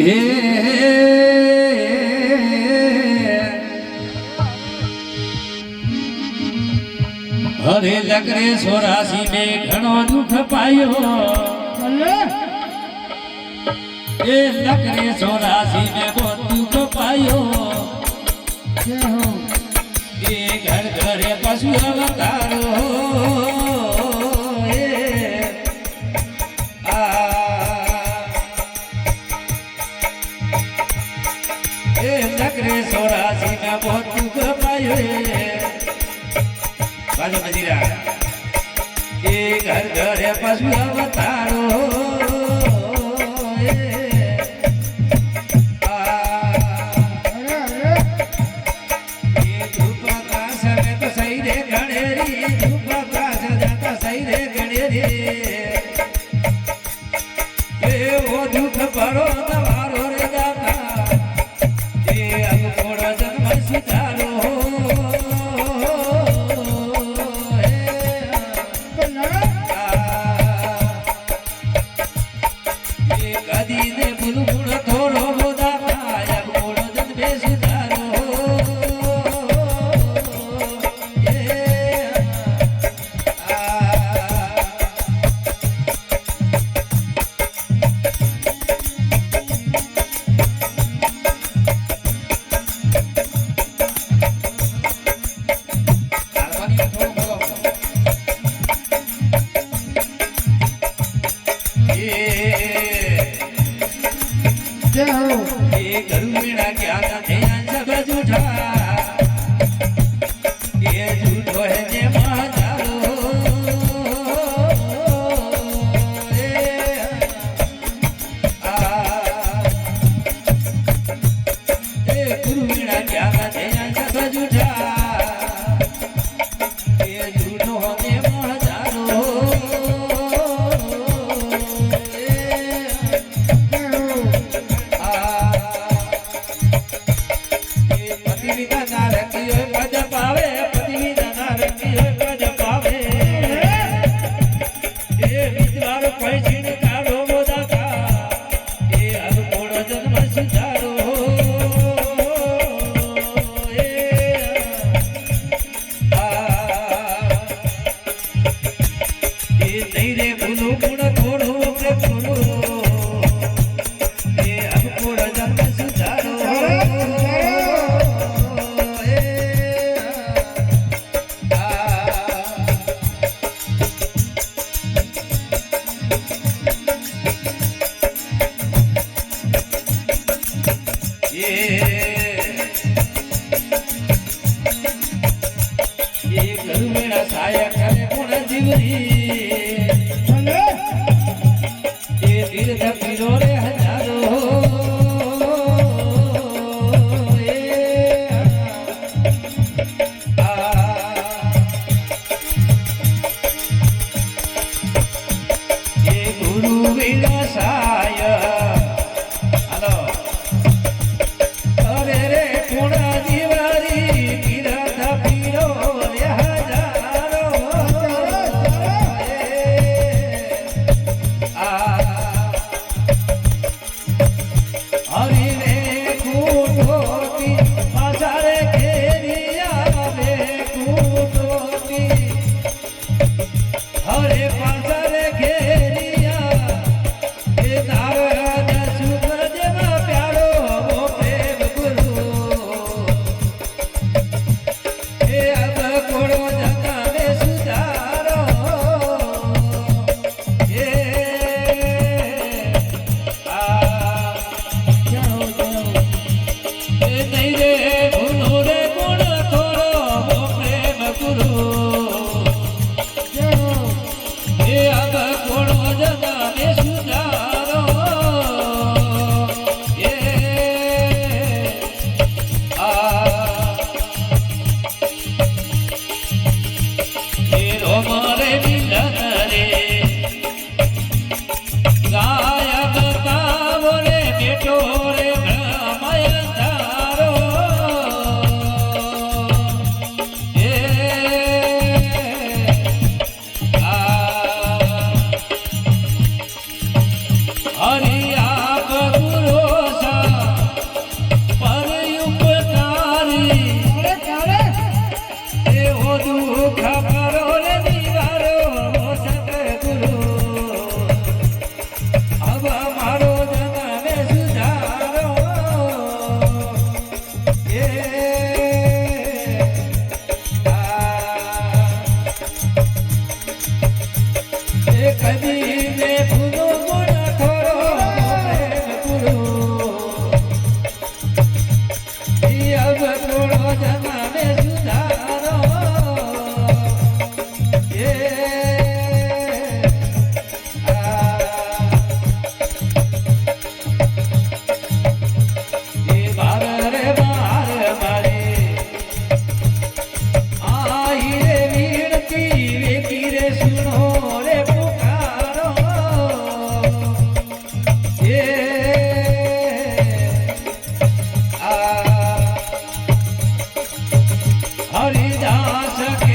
હરે લગરે 84 ને ઘણો દુઃખ પાયો એ લગરે 84 ને બહુ દુઃખ પાયો એ ઘર ઘરે પશુ અવતારો लकरे 84 में बहुत दुख पायो बाजू मजीरा ये घर घर पशु अवतारो ये धूप का समय तो सही रे गणेरी धूप का समय तो सही रे गणेरी ये वो दुख पड़ो दवारो रे दाता દુઃખ પરો રે નિવારો સતગુરુ अब मारो जन्म सुधारो ये कभी ने फूलो गुण थोरो प्रेम गुरु अब थोड़ो जन्म सुधारो ये हरिदास के